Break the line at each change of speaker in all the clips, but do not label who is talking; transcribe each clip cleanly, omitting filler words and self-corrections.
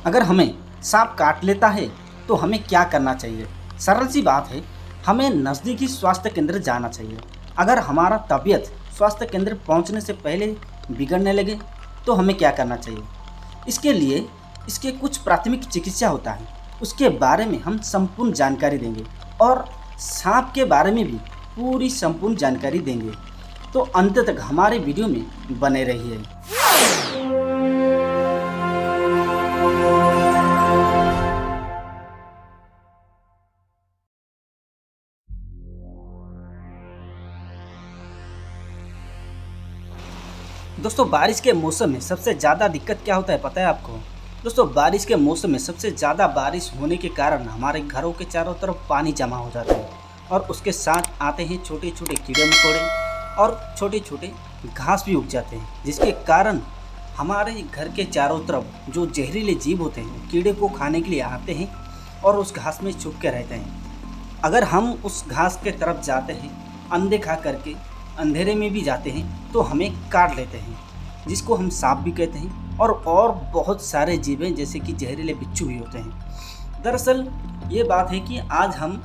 अगर हमें सांप काट लेता है तो हमें क्या करना चाहिए? सरल सी बात है, हमें नज़दीकी स्वास्थ्य केंद्र जाना चाहिए। अगर हमारा तबीयत स्वास्थ्य केंद्र पहुंचने से पहले बिगड़ने लगे तो हमें क्या करना चाहिए? इसके लिए इसके कुछ प्राथमिक चिकित्सा होता है, उसके बारे में हम संपूर्ण जानकारी देंगे और सांप के बारे में भी पूरी संपूर्ण जानकारी देंगे। तो अंत तक हमारे वीडियो में बने रहिए। दोस्तों, बारिश के मौसम में सबसे ज़्यादा दिक्कत क्या होता है पता है आपको? दोस्तों, बारिश के मौसम में सबसे ज़्यादा बारिश होने के कारण हमारे घरों के चारों तरफ पानी जमा हो जाता है और उसके साथ आते हैं छोटे छोटे कीड़े मकोड़े और छोटे छोटे घास भी उग जाते हैं, जिसके कारण हमारे घर के चारों तरफ जो जहरीले जीव होते हैं कीड़े को खाने के लिए आते हैं और उस घास में छुप के रहते हैं। अगर हम उस घास के तरफ जाते हैं अनदेखा करके, अंधेरे में भी जाते हैं तो हमें काट लेते हैं, जिसको हम सांप भी कहते हैं और बहुत सारे जीव हैं जैसे कि जहरीले बिच्छू भी होते हैं। दरअसल ये बात है कि आज हम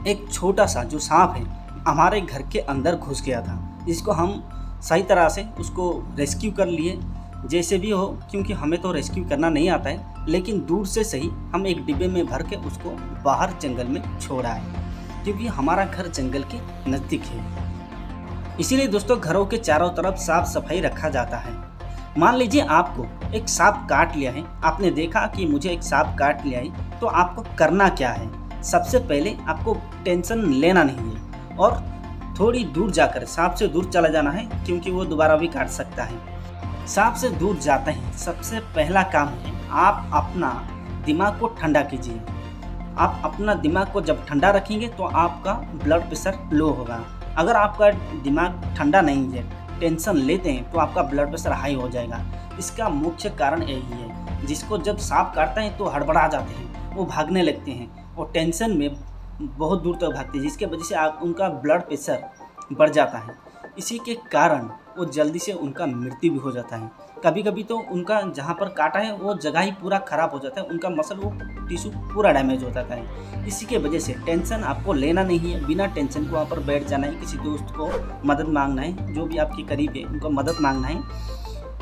एक छोटा सा जो सांप है हमारे घर के अंदर घुस गया था, जिसको हम सही तरह से उसको रेस्क्यू कर लिए जैसे भी हो, क्योंकि हमें तो रेस्क्यू करना नहीं आता है, लेकिन दूर से सही हम एक डिब्बे में भर के उसको बाहर जंगल में छोड़ा है, क्योंकि हमारा घर जंगल के नज़दीक है। इसीलिए दोस्तों, घरों के चारों तरफ साफ सफाई रखा जाता है। मान लीजिए आपको एक सांप काट लिया है, आपने देखा कि मुझे एक सांप काट लिया है, तो आपको करना क्या है? सबसे पहले आपको टेंशन लेना नहीं है और थोड़ी दूर जाकर सांप से दूर चला जाना है, क्योंकि वो दोबारा भी काट सकता है। सांप से दूर जाते हैं सबसे पहला काम है आप अपना दिमाग को ठंडा कीजिए। आप अपना दिमाग को जब ठंडा रखेंगे तो आपका ब्लड प्रेशर लो होगा। अगर आपका दिमाग ठंडा नहीं है, टेंशन लेते हैं, तो आपका ब्लड प्रेशर हाई हो जाएगा। इसका मुख्य कारण यही है, जिसको जब सांप काटता है तो हड़बड़ा जाते हैं, वो भागने लगते हैं और टेंशन में बहुत दूर तक भागते हैं, जिसके वजह से उनका ब्लड प्रेशर बढ़ जाता है। इसी के कारण वो जल्दी से उनका मृत्यु भी हो जाता है। कभी कभी तो उनका जहाँ पर काटा है वो जगह ही पूरा ख़राब हो जाता है, उनका मसल वो टिश्यू पूरा डैमेज हो जाता है। इसी के वजह से टेंशन आपको लेना नहीं है, बिना टेंशन को वहाँ पर बैठ जाना है, किसी दोस्त को मदद मांगना है, जो भी आपके करीब है उनको मदद मांगना है,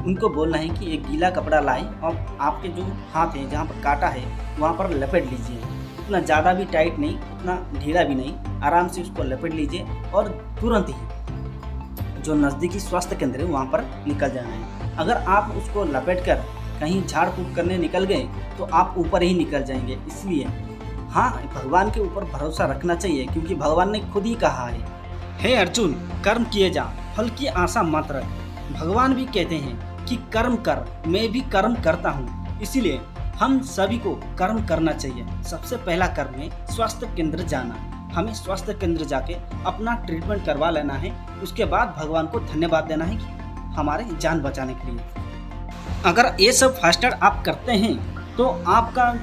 उनको बोलना है कि एक गीला कपड़ा लाएँ और आपके जो हाथ हैं जहाँ पर काटा है वहाँ पर लपेट लीजिए। उतना ज़्यादा भी टाइट नहीं, उतना ढीला भी नहीं, आराम से उसको लपेट लीजिए और तुरंत ही जो नज़दीकी स्वास्थ्य केंद्र है वहाँ पर निकल जाना है। अगर आप उसको लपेट कर कहीं झाड़ फूक करने निकल गए तो आप ऊपर ही निकल जाएंगे। इसलिए हाँ, भगवान के ऊपर भरोसा रखना चाहिए, क्योंकि भगवान ने खुद ही कहा है, हे अर्जुन, कर्म किए जा, फल की आशा मत रख। भगवान भी कहते हैं कि कर्म कर, मैं भी कर्म करता हूँ। इसीलिए हम सभी को कर्म करना चाहिए। सबसे पहला कर्म है स्वास्थ्य केंद्र जाना। हमें स्वास्थ्य केंद्र जाके अपना ट्रीटमेंट करवा लेना है, उसके बाद भगवान को धन्यवाद देना है कि हमारे जान बचाने के लिए। अगर ये सब फास्टर आप करते हैं तो आपका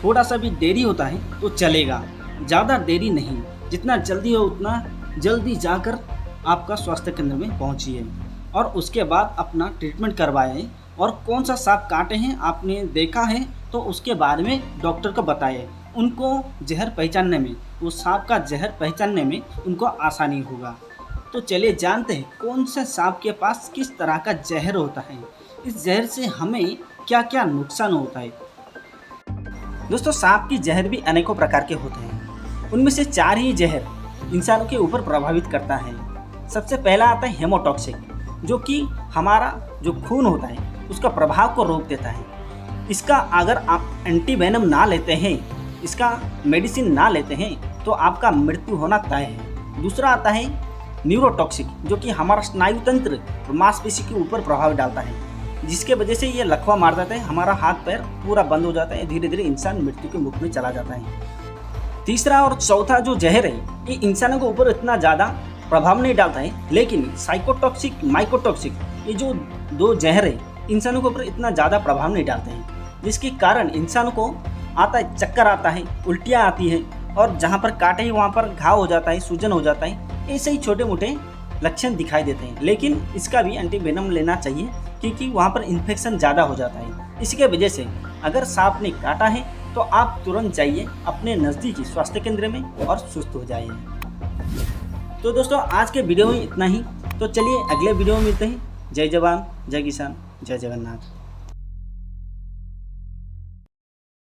थोड़ा सा भी देरी होता है तो चलेगा, ज़्यादा देरी नहीं, जितना जल्दी हो उतना जल्दी जाकर आपका स्वास्थ्य केंद्र में पहुंचिए और उसके बाद अपना ट्रीटमेंट करवाएं। और कौन सा सांप काटे हैं आपने देखा है तो उसके बारे में डॉक्टर को बताइए। उनको जहर पहचानने में, वो सांप का जहर पहचानने में उनको आसानी होगा। तो चलिए जानते हैं कौन से सांप के पास किस तरह का जहर होता है, इस जहर से हमें क्या क्या नुकसान होता है। दोस्तों, सांप की जहर भी अनेकों प्रकार के होते हैं, उनमें से 4 ही जहर इंसानों के ऊपर प्रभावित करता है। सबसे पहला आता है हेमोटॉक्सिक, जो कि हमारा जो खून होता है उसका प्रभाव को रोक देता है। इसका अगर आप एंटीवेनम ना लेते हैं, इसका मेडिसिन ना लेते हैं, तो आपका मृत्यु होना तय है। दूसरा आता है न्यूरोटॉक्सिक, जो कि हमारा स्नायु तंत्र और मांसपेशी के ऊपर प्रभाव डालता है, जिसके वजह से ये लकवा मार देता है, हमारा हाथ पैर पूरा बंद हो जाता है, धीरे धीरे इंसान मृत्यु के मुख में चला जाता है। तीसरा और चौथा जो जहर है ये इंसानों के ऊपर इतना ज़्यादा प्रभाव नहीं डालता है, लेकिन साइकोटॉक्सिक, माइकोटॉक्सिक, ये जो 2 जहर है इंसानों के ऊपर इतना ज़्यादा प्रभाव नहीं डालते हैं, जिसके कारण इंसानों को आता है, चक्कर आता है, उल्टियाँ आती है और जहाँ पर काटे ही वहाँ पर घाव हो जाता है, सूजन हो जाता है। ऐसे ही छोटे मोटे लक्षण दिखाई देते हैं, लेकिन इसका भी एंटीवेनम लेना चाहिए, क्योंकि वहाँ पर इन्फेक्शन ज़्यादा हो जाता है। इसके वजह से अगर सांप ने काटा है तो आप तुरंत जाइए अपने नज़दीकी स्वास्थ्य केंद्र में और सुस्त हो जाइए। तो दोस्तों आज के वीडियो में इतना ही। तो चलिए अगले वीडियो में मिलते हैं। जय जवान, जय किसान, जय जगन्नाथ।